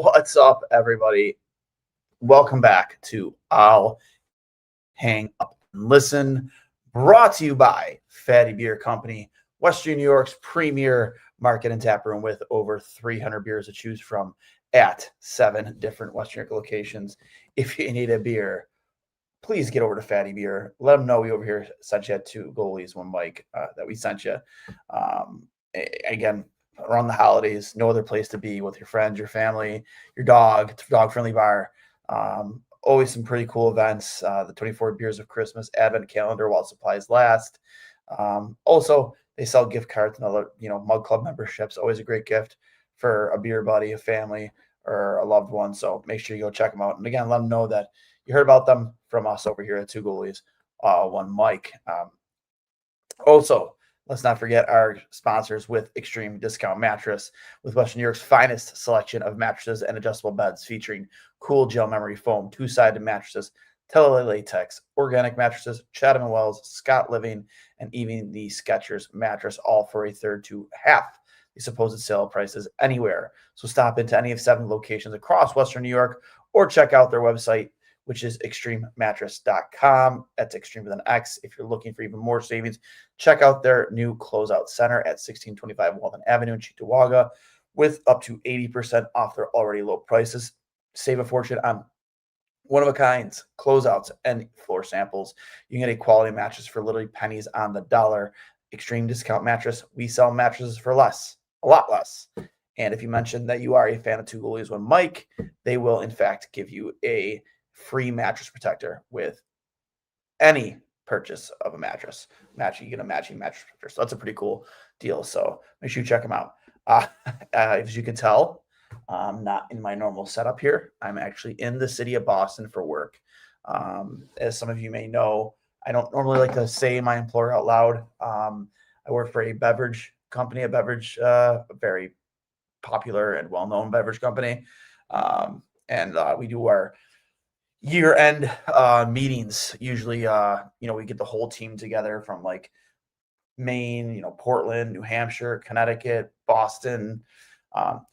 What's up, everybody? Welcome back to I'll Hang Up and Listen, brought to you by Fatty Beer Company, Western New York's premier market and tap room with over 300 beers to choose from at 7 different Western New York locations. If you need a beer, please get over to Fatty Beer. Let them know we over here sent you 2 goalies, 1 mic that we sent you. Again, around the holidays, no other place to be with your friends, your family, your dog. It's a dog-friendly bar. Always some pretty cool events. The 24 Beers of Christmas Advent calendar while supplies last. Also, they sell gift cards and other, Mug Club memberships. Always a great gift for a beer buddy, a family, or a loved one. So make sure you go check them out. And again, let them know that you heard about them from us over here at 2 Goalies, 1 Mic. Also, let's not forget our sponsors with Extreme Discount Mattress, with Western New York's finest selection of mattresses and adjustable beds featuring cool gel memory foam, 2-sided mattresses, Tele latex, organic mattresses, Chatham & Wells, Scott Living, and even the Skechers mattress, all for a third to half the supposed sale prices anywhere. So stop into any of 7 locations across Western New York or check out their website, which is extrememattress.com. That's extreme with an X. If you're looking for even more savings, check out their new closeout center at 1625 Walden Avenue in Cheektowaga with up to 80% off their already low prices. Save a fortune on one-of-a-kinds, closeouts, and floor samples. You can get a quality mattress for literally pennies on the dollar. Extreme Discount Mattress. We sell mattresses for less, a lot less. And if you mention that you are a fan of 2 Goalies, 1 Mic, they will, in fact, give you a free mattress protector with any purchase of a mattress. You get a matching mattress protector. So that's a pretty cool deal. So make sure you check them out. As you can tell, I'm not in my normal setup here. I'm actually in the city of Boston for work. As some of you may know, I don't normally like to say my employer out loud. I work for a beverage company, a very popular and well-known beverage company. And we do our year-end meetings. Usually, we get the whole team together from like Maine, Portland, New Hampshire, Connecticut, Boston,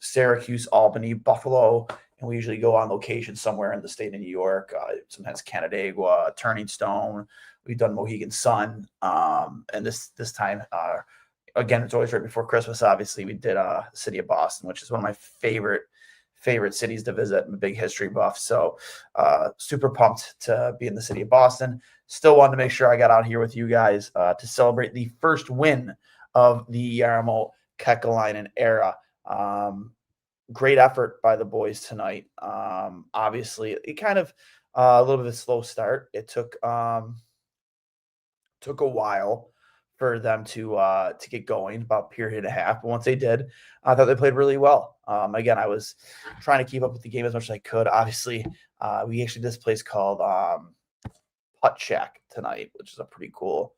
Syracuse, Albany, Buffalo, and we usually go on location somewhere in the state of New York, sometimes Canandaigua, Turning Stone. We've done Mohegan Sun, and this time, again, it's always right before Christmas. Obviously, we did city of Boston, which is one of my favorite cities to visit. I'm a big history buff, so super pumped to be in the city of Boston. Still wanted to make sure I got out here with you guys to celebrate the first win of the Jarmo Era. Great effort by the boys tonight. Obviously, it kind of a little bit of a slow start. It took a while for them to get going, about period and a half. But once they did, I thought they played really well. Again, I was trying to keep up with the game as much as I could. Obviously, we actually did this place called Putt Shack tonight, which is a pretty cool,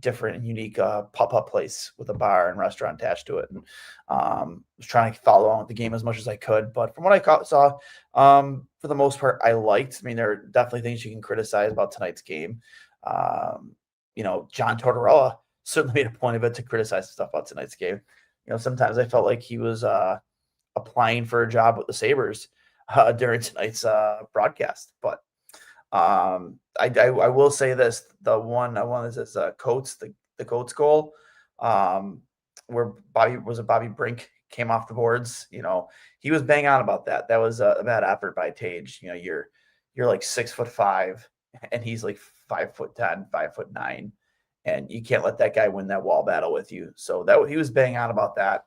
different and unique pop-up place with a bar and restaurant attached to it. And was trying to follow on with the game as much as I could. But from what I saw, for the most part, I liked. I mean, there are definitely things you can criticize about tonight's game. John Tortorella certainly made a point of it to criticize stuff about tonight's game. Sometimes I felt like he was applying for a job with the Sabres during tonight's broadcast. But I will say this: the one I wanted is Coates, the Coates goal, where Bobby Brink came off the boards. He was bang on about that. That was a bad effort by Tage. You're like 6'5", and he's like 5'10", 5'9", and you can't let that guy win that wall battle with you. So that he was bang on about that.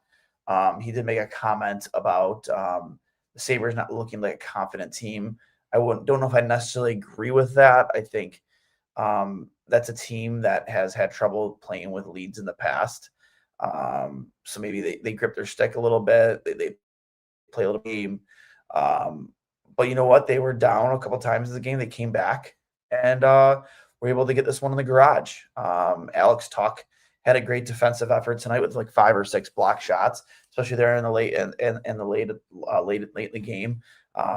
He did make a comment about the Sabres not looking like a confident team. I don't know if I necessarily agree with that. I think that's a team that has had trouble playing with leads in the past. So maybe they grip their stick a little bit. They play a little game. But you know what? They were down a couple times in the game. They came back and were able to get this one in the garage. Alex Tuck had a great defensive effort tonight with like 5 or 6 block shots, especially there in the late in the game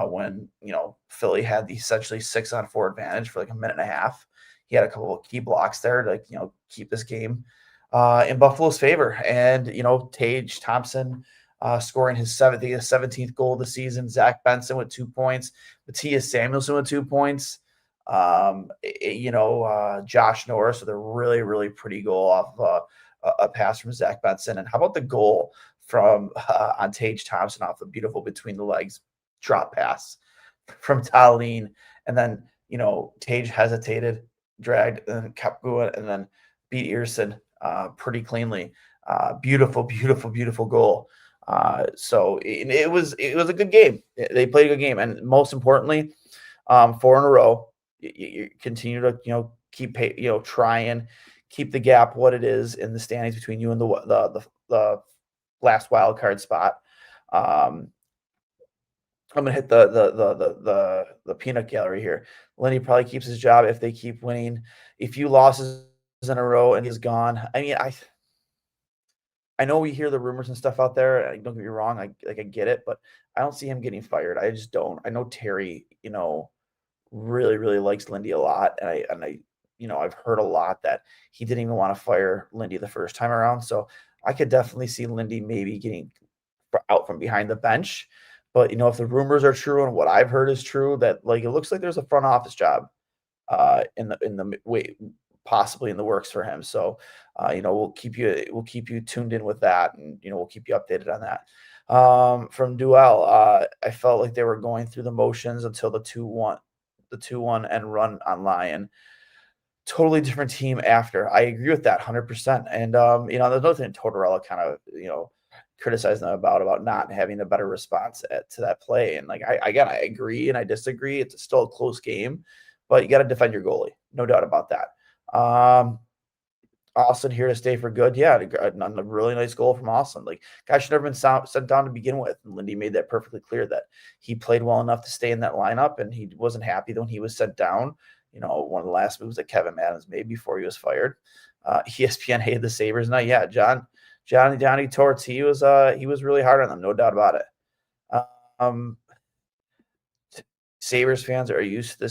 when Philly had the essentially 6-on-4 advantage for like a minute and a half. He had a couple of key blocks there to keep this game in Buffalo's favor. And Tage Thompson scoring his 17th goal of the season. Zach Benson with 2 points. Matthias Samuelson with 2 points. Josh Norris with a really, really pretty goal off a pass from Zach Benson. And how about the goal from on Tage Thompson off the beautiful between the legs drop pass from Tallinn? And then, Tage hesitated, dragged, and kept going, and then beat Earson pretty cleanly. Beautiful, beautiful, beautiful goal. So it was a good game. They played a good game, and most importantly, 4 in a row. You continue to keep trying keep the gap what it is in the standings between you and the last wild card spot. I'm gonna hit the peanut gallery here. Lenny probably keeps his job if they keep winning. A few losses in a row and he's gone. I mean, I know we hear the rumors and stuff out there. Don't get me wrong, I get it, but I don't see him getting fired. I just don't. I know Terry, really, really likes Lindy a lot, and I've heard a lot that he didn't even want to fire Lindy the first time around. So I could definitely see Lindy maybe getting out from behind the bench. But if the rumors are true and what I've heard is true, that it looks like there's a front office job in the way possibly in the works for him. So we'll keep you tuned in with that, and we'll keep you updated on that. From Duell, I felt like they were going through the motions until the 2-1 and run on Lion. Totally different team after. I agree with that 100%. And there's another thing Tortorella kind of criticized them about not having a better response to that play. And I agree and I disagree. It's still a close game, but you got to defend your goalie, no doubt about that. Austin here to stay for good. Yeah, a really nice goal from Austin. Guy should never been sent down to begin with. And Lindy made that perfectly clear that he played well enough to stay in that lineup, and he wasn't happy when he was sent down. One of the last moves that Kevin Adams made before he was fired. ESPN hated the Sabres. Now, yeah, Johnny Torts, he was really hard on them, no doubt about it. Sabres fans are used to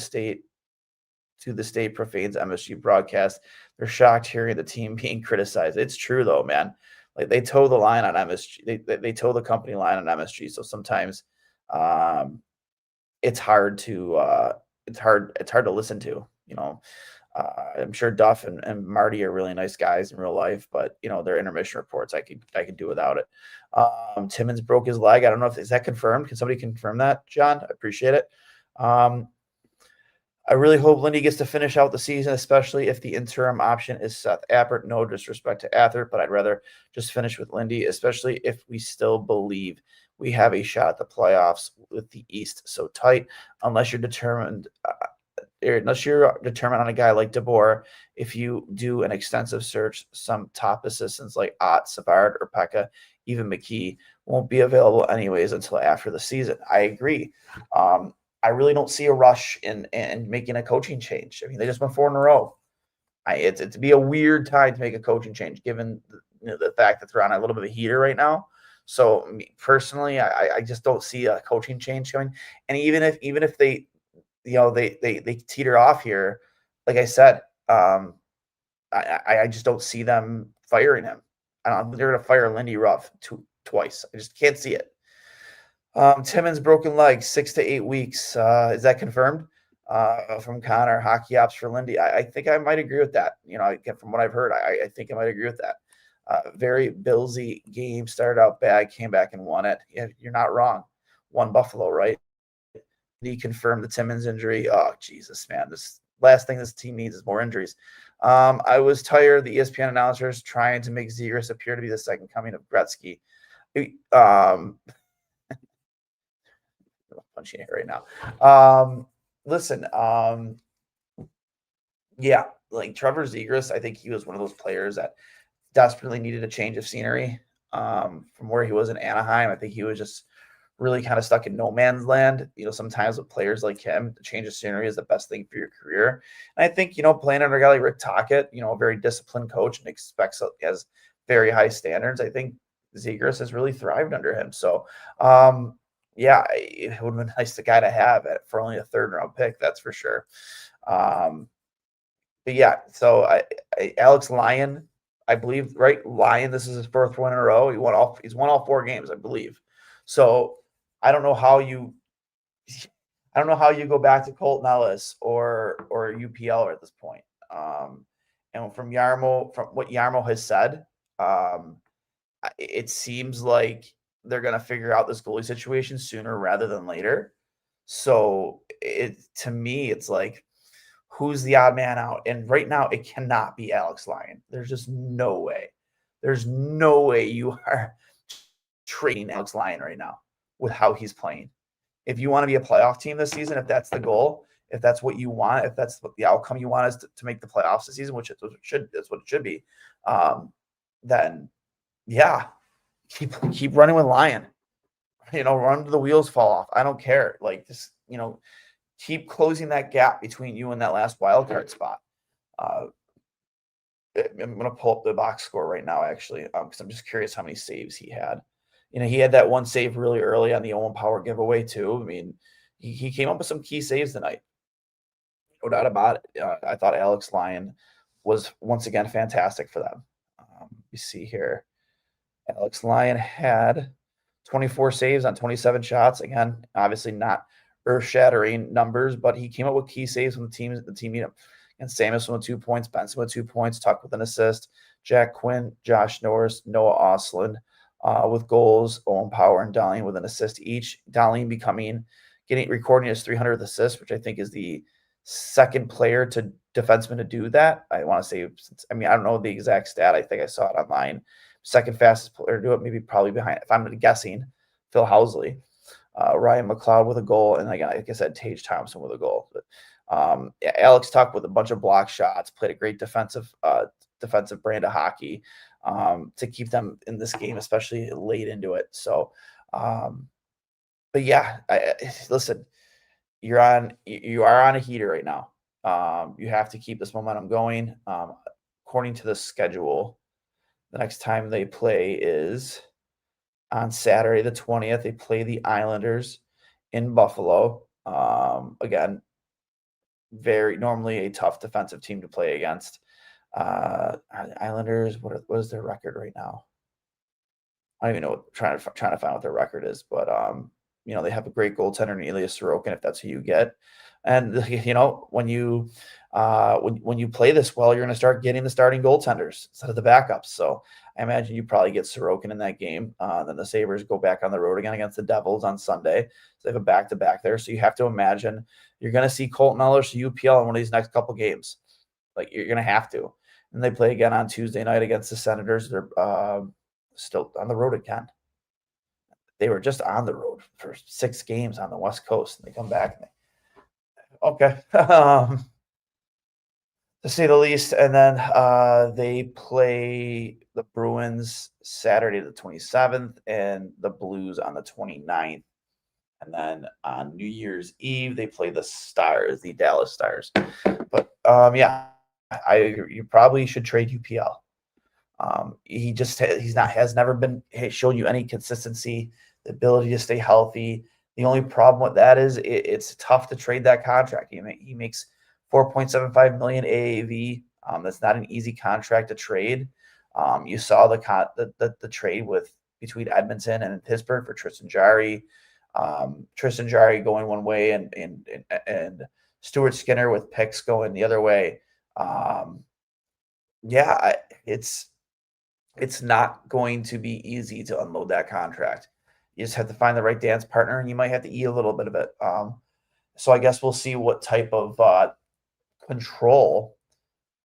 the state profanes MSG broadcast. They're shocked hearing the team being criticized. It's true though, man. They toe the line on MSG. They toe the company line on MSG. So sometimes it's hard to listen to. I'm sure Duff and Marty are really nice guys in real life, but their intermission reports I could do without it. Timmins broke his leg. I don't know is that confirmed? Can somebody confirm that, John? I appreciate it. I really hope Lindy gets to finish out the season, especially if the interim option is Seth Appert. No disrespect to Athert, but I'd rather just finish with Lindy, especially if we still believe we have a shot at the playoffs with the East so tight. Unless you're determined on a guy like DeBoer, if you do an extensive search, some top assistants like Ott, Savard, or Pekka, even McKee, won't be available anyways until after the season. I agree. I really don't see a rush in making a coaching change. I mean, they just went 4 in a row. It'd be a weird time to make a coaching change, given the fact that they're on a little bit of a heater right now. So personally, I just don't see a coaching change coming. And even if they they teeter off here, like I said, I just don't see them firing him. I don't think they're going to fire Lindy Ruff twice. I just can't see it. Timmins broken leg, 6 to 8 weeks. Is that confirmed? From Connor, hockey ops for Lindy. I think I might agree with that. From what I've heard, I think I might agree with that. Very Billsy game, started out bad, came back and won it. Yeah, you're not wrong. Won Buffalo, right? He confirmed the Timmins injury. Oh, Jesus, man. This last thing this team needs is more injuries. I was tired of the ESPN announcers trying to make Zegras appear to be the second coming of Gretzky. Punching it right now. Listen, yeah, Trevor Zegras, I think he was one of those players that desperately needed a change of scenery from where he was in Anaheim. I think he was just really kind of stuck in no man's land. Sometimes with players like him, the change of scenery is the best thing for your career. And I think, playing under a guy like Rick Tocchet, a very disciplined coach and has very high standards. I think Zegras has really thrived under him. So, yeah, it would have been nice the guy to have for only a 3rd round pick. That's for sure. But yeah, so Alex Lyon, I believe, right? Lion, this is his fourth win in a row. He's won all 4 games, I believe. So I don't know how you go back to Colton Ellis or UPL at this point. And from what Jarmo has said, it seems like they're going to figure out this goalie situation sooner rather than later. So to me, it's like, who's the odd man out? And right now, it cannot be Alex Lyon. There's just no way. There's no way you are trading Alex Lyon right now with how he's playing. If you want to be a playoff team this season, if that's the goal, if that's what you want, if that's what the outcome you want is to make the playoffs this season, which that's what it should be, then yeah, keep running with Lyon. Run to the wheels fall off. I don't care. Like, just keep closing that gap between you and that last wild card spot. I'm gonna pull up the box score right now, actually, because I'm just curious how many saves he had. He had that one save really early on the Owen Power giveaway too. I mean, he came up with some key saves tonight. No doubt about it. I thought Alex Lyon was once again fantastic for them. You see here, Alex Lyon had 24 saves on 27 shots. Again, obviously not earth-shattering numbers, but he came up with key saves when the team beat him. And Samuelson with 2 points, Benson with 2 points, Tuck with an assist, Jack Quinn, Josh Norris, Noah Ostlund with goals, Owen Power and Darlene with an assist each. Darlene recording his 300th assist, which I think is the second player to defenseman to do that. I want to say, I don't know the exact stat. I think I saw it online. Second fastest player to do it, maybe probably behind, if I'm guessing, Phil Housley. Ryan McLeod with a goal, and again, like I said, Tage Thompson with a goal. But Alex Tuck with a bunch of block shots, played a great defensive brand of hockey to keep them in this game, especially late into it. So, but yeah, listen, you are on a heater right now. You have to keep this momentum going. According to the schedule, the next time they play is on Saturday the 20th. They play the Islanders in Buffalo. Again, very normally a tough defensive team to play against. Islanders, what is their record right now? I don't even know. Trying to find what their record is, but they have a great goaltender in Ilya Sorokin, if that's who you get. And when you play this well, you're going to start getting the starting goaltenders instead of the backups. So I imagine you probably get Sorokin in that game. Then the Sabres go back on the road again against the Devils on Sunday. So they have a back-to-back there. So you have to imagine you're going to see Colton Ellis or UPL in one of these next couple games. Like, you're going to have to. And they play again on Tuesday night against the Senators. They're still on the road again. They were just on the road for 6 games on the West Coast, and they come back. Okay. To say the least. And then they play the Bruins Saturday the 27th and the Blues on the 29th. And then on New Year's Eve, they play the Stars, the Dallas Stars. But you probably should trade UPL. Has never been shown you any consistency, the ability to stay healthy. The only problem with that is it's tough to trade that contract. He makes $4.75 million AAV. That's not an easy contract to trade. You saw the trade between Edmonton and Pittsburgh for Tristan Jarry. Tristan Jarry going one way and Stuart Skinner with picks going the other way. It's not going to be easy to unload that contract. You just have to find the right dance partner, and you might have to eat a little bit of it. So I guess we'll see what type of control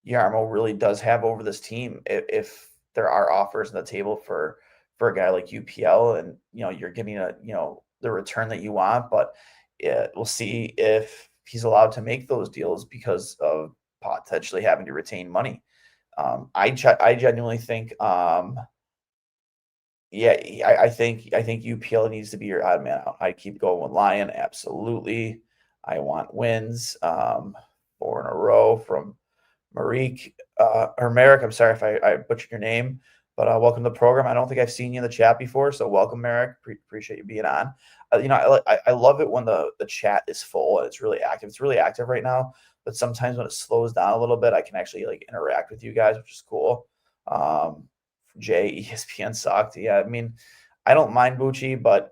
Jarmo really does have over this team if there are offers on the table for a guy like UPL, and you're getting the return that you want, but we'll see if he's allowed to make those deals because of potentially having to retain money. I genuinely think, I think UPL needs to be your odd man out. I keep going with Lyon, absolutely. I want wins, 4 in a row from Merrick. I'm sorry if I butchered your name, but welcome to the program. I don't think I've seen you in the chat before, so welcome, Merrick. Appreciate you being on. I love it when the chat is full and it's really active. It's really active right now, but sometimes when it slows down a little bit, I can actually interact with you guys, which is cool. Um, Jay, ESPN sucked. Yeah, I mean, I don't mind Bucci, but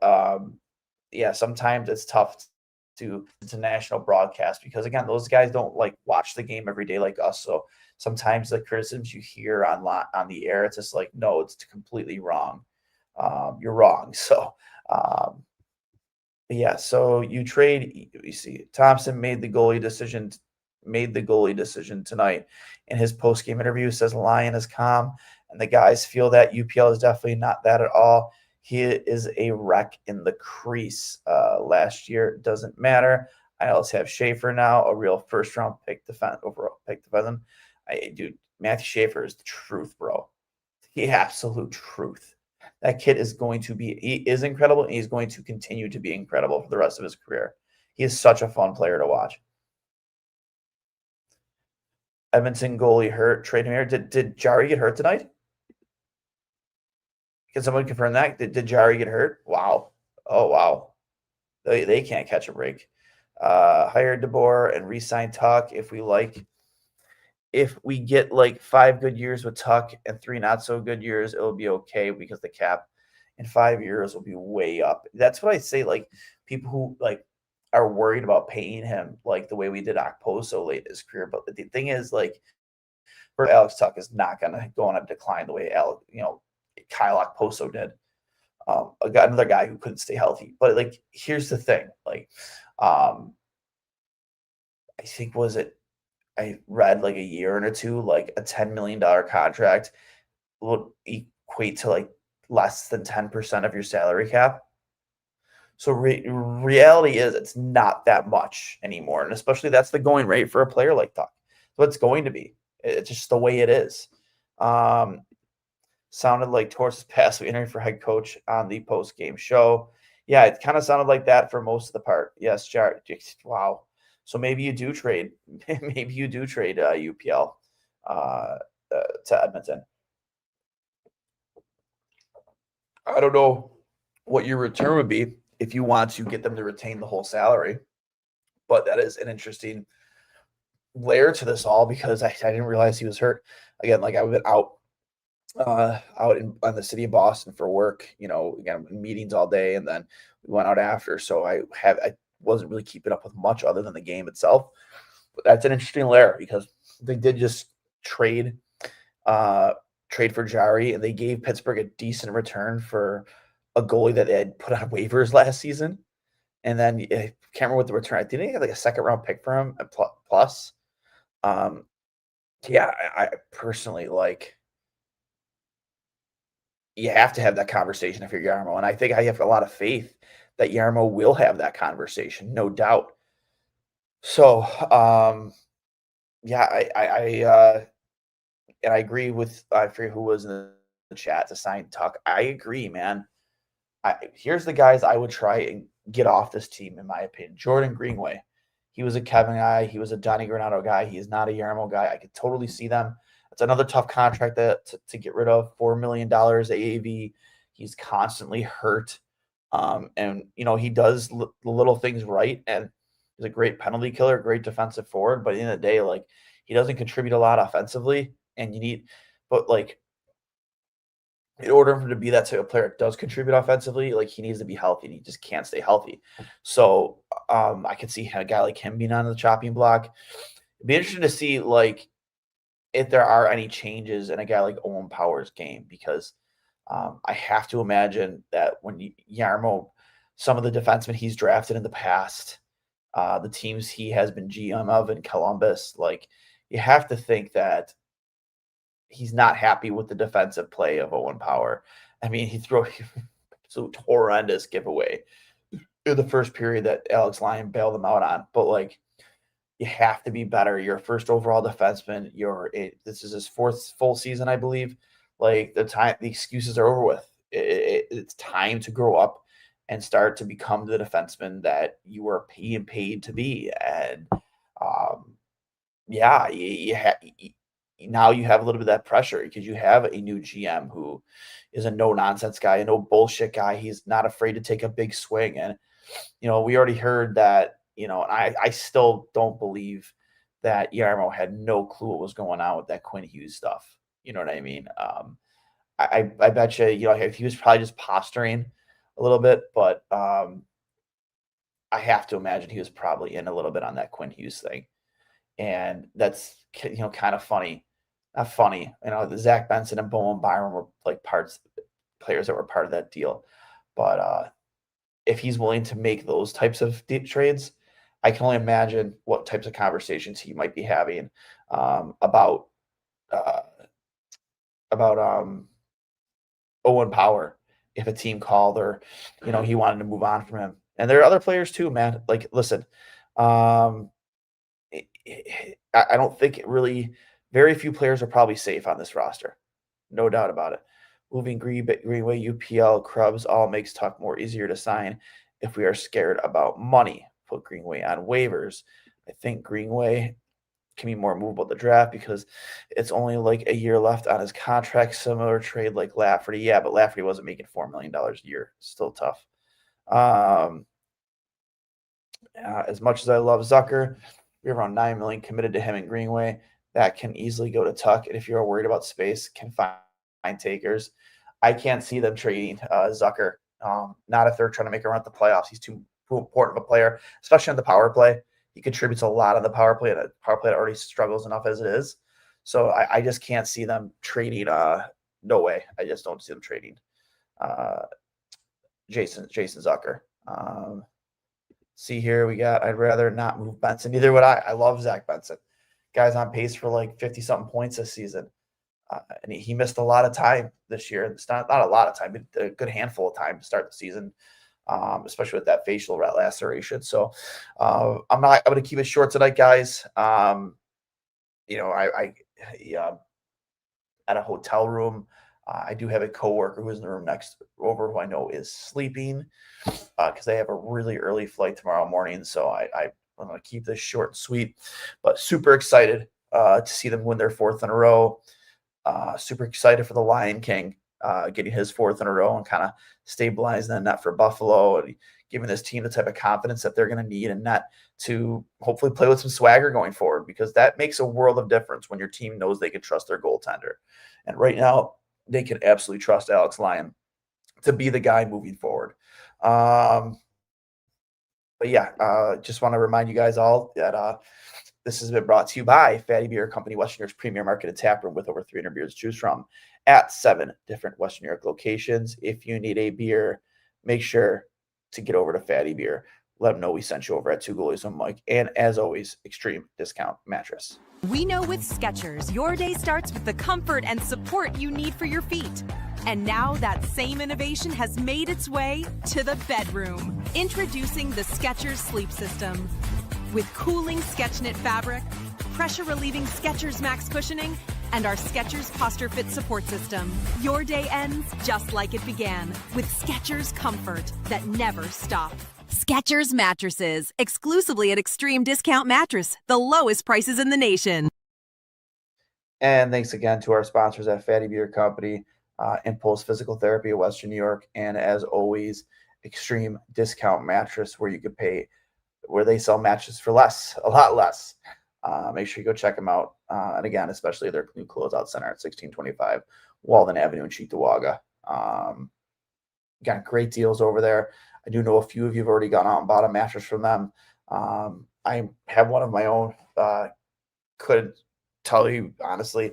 yeah, sometimes it's tough to national broadcast because again, those guys don't like watch the game every day like us. So sometimes the criticisms you hear on the air, it's just like, no, it's completely wrong. You're wrong. So um, yeah, so you see Thompson made the goalie decision tonight. In his post-game interview, says Lyon is calm, and the guys feel that UPL is definitely not that at all. He is a wreck in the crease. Last year doesn't matter. I also have Schaefer now, a real first-round pick defense overall pick defenseman. Dude, Matthew Schaefer is the truth, bro. The absolute truth. That kid is going to be he is incredible, and he's going to continue to be incredible for the rest of his career. He is such a fun player to watch. Edmonton goalie hurt. Trade him here. Did Jari get hurt tonight? Can someone confirm that? Did Jari get hurt? Wow. Oh wow. They can't catch a break. Hire DeBoer and re-sign Tuck if we get like 5 good years with Tuck and 3 not so good years, it'll be okay because the cap in 5 years will be way up. That's what I say. Like people who like are worried about paying him like the way we did Okposo late in his career. But the thing is, like, for Alex Tuck is not gonna go on a decline the way Kyle Okposo did. Another guy who couldn't stay healthy. But like, here's the thing. Like, I think was it I read like a year or two, like a $10 million contract would equate to like less than 10% of your salary cap. So reality is it's not that much anymore. And especially that's the going rate for a player like Tuck. So it's going to be. It's just the way it is. Um, Sounded like towards his past we interviewed for head coach on the post game show. Yeah, it kind of sounded like that for most of the part. Yes, Jared. Wow. So maybe you do trade. Maybe you do trade UPL uh, to Edmonton. I don't know what your return would be if you want to get them to retain the whole salary, but that is an interesting layer to this all because I didn't realize he was hurt. Again, like I've been out in the city of Boston for work, again, meetings all day, and then we went out after. So I wasn't really keeping up with much other than the game itself. But that's an interesting layer because they did just trade uh trade for Jari, and they gave Pittsburgh a decent return for a goalie that they had put on waivers last season. And then I can't remember what the return. I think they had like a second round pick for him plus. Um, yeah, I personally like you have to have that conversation if you're Yarmo. And I think I have a lot of faith that Yarmo will have that conversation, no doubt. So, yeah, and I agree with I forget who was in the chat to sign Tuck. I agree, man. Here's the guys I would try and get off this team, in my opinion. Jordan Greenway. He was a Kevin guy. He was a Donnie Granado guy. He is not a Yarmo guy. I could totally see them. It's another tough contract to get rid of. $4 million AAV. He's constantly hurt. And he does the little things right. And he's a great penalty killer, great defensive forward. But at the end of the day, like he doesn't contribute a lot offensively. And but like in order for him to be that type of player that does contribute offensively, like he needs to be healthy and he just can't stay healthy. So I could see a guy like him being on the chopping block. It'd be interesting to see like if there are any changes in a guy like Owen Power's game because I have to imagine that when Yarmo, some of the defensemen he's drafted in the past, the teams he has been GM of in Columbus, like you have to think that he's not happy with the defensive play of Owen Power. I mean, he threw absolute horrendous giveaway in the first period that Alex Lyon bailed him out on. But like, you have to be better. You're a first overall defenseman. This is his fourth full season, I believe. Like the excuses are over with. It's time to grow up and start to become the defenseman that you are being paid to be. And yeah, now you have a little bit of that pressure because you have a new GM who is a no nonsense guy, a no bullshit guy. He's not afraid to take a big swing. And, we already heard that, and I still don't believe that Yarmo had no clue what was going on with that Quinn Hughes stuff. You know what I mean? I bet you, he was probably just posturing a little bit, but I have to imagine he was probably in a little bit on that Quinn Hughes thing, and that's kind of funny. Not funny, the Zach Benson and Bowen Byron were like players that were part of that deal, but if he's willing to make those types of deep trades, I can only imagine what types of conversations he might be having about uh, about Owen Power if a team called or he wanted to move on from him. And there are other players too, man. Like, listen, um, I don't think it really. Very few players are probably safe on this roster, no doubt about it. Moving Greenway, UPL, Krubs all makes Tuck more easier to sign if we are scared about money. Put Greenway on waivers. I think Greenway can be more movable at the draft because it's only like a year left on his contract. Similar trade like Lafferty. Yeah, but Lafferty wasn't making $4 million a year. Still tough. As much as I love Zucker, we have around $9 million committed to him in Greenway. That can easily go to Tuck. And if you're worried about space, can find takers. I can't see them trading Zucker. Not if they're trying to make a run at the playoffs. He's too important of a player, especially on the power play. He contributes a lot on the power play, and a power play that already struggles enough as it is. So I just can't see them trading. No way. I just don't see them trading Jason Zucker. See here, I'd rather not move Benson. Neither would I. I love Zach Benson. Guy's on pace for like 50-something points this season. And he missed a lot of time this year. It's not a lot of time, but a good handful of time to start the season, especially with that facial laceration. So I'm going to keep it short tonight, guys. I at a hotel room. I do have a coworker who's in the room next over who I know is sleeping because they have a really early flight tomorrow morning. So I'm going to keep this short and sweet, but super excited to see them win their fourth in a row. Super excited for the Lion King getting his fourth in a row and kind of stabilizing the net for Buffalo and giving this team the type of confidence that they're going to need and net to hopefully play with some swagger going forward, because that makes a world of difference when your team knows they can trust their goaltender. And right now, they can absolutely trust Alex Lyon to be the guy moving forward. But yeah, just want to remind you guys all that this has been brought to you by Fatty Beer Company, Western New York's premier market and tap room with over 300 beers to choose from at 7 different Western New York locations. If you need a beer, make sure to get over to Fatty Beer. Let them know we sent you over at Two Goalies on Mike. And as always, extreme discount mattress. We know with Skechers, your day starts with the comfort and support you need for your feet. And now that same innovation has made its way to the bedroom. Introducing the Skechers Sleep System. With cooling SketchKnit fabric, pressure-relieving Skechers Max cushioning, and our Skechers Posture Fit support system. Your day ends just like it began, with Skechers comfort that never stops. Skechers mattresses, exclusively at Extreme Discount Mattress, the lowest prices in the nation. And thanks again to our sponsors at Fatty Beer Company, Impulse Physical Therapy of Western New York, and as always, Extreme Discount Mattress, where they sell mattresses for less, a lot less. Make sure you go check them out. And again, especially their new closeout center at 1625 Walden Avenue in Cheektowaga. Got great deals over there. I do know a few of you have already gone out and bought a mattress from them. I have one of my own. Couldn't tell you honestly.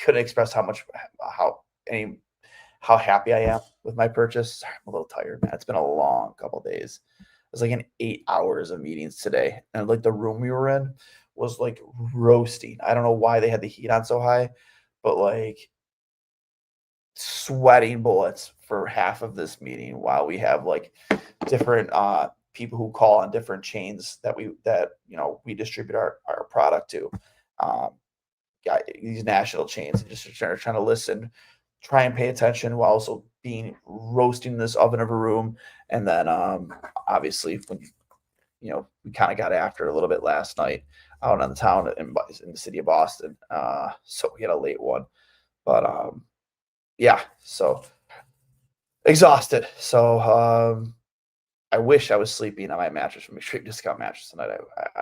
Couldn't express how happy I am with my purchase. Sorry, I'm a little tired, man. It's been a long couple of days. It was like an 8 hours of meetings today, and like the room we were in was like roasting. I don't know why they had the heat on so high, but like sweating bullets for half of this meeting while we have like different people who call on different chains that we distribute our product to. Got these national chains and just trying to listen, try and pay attention while also being roasting in this oven of a room. And then obviously when we kind of got after it a little bit last night out on the town in the city of Boston. So we had a late one, but yeah, so exhausted. So I wish I was sleeping on my mattress from Extreme Discount Mattress tonight.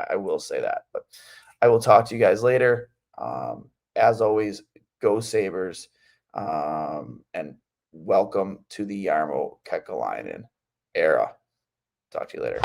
I will say that, but I will talk to you guys later. As always, Go Sabres. And welcome to the Jarmo Era. Talk to you later.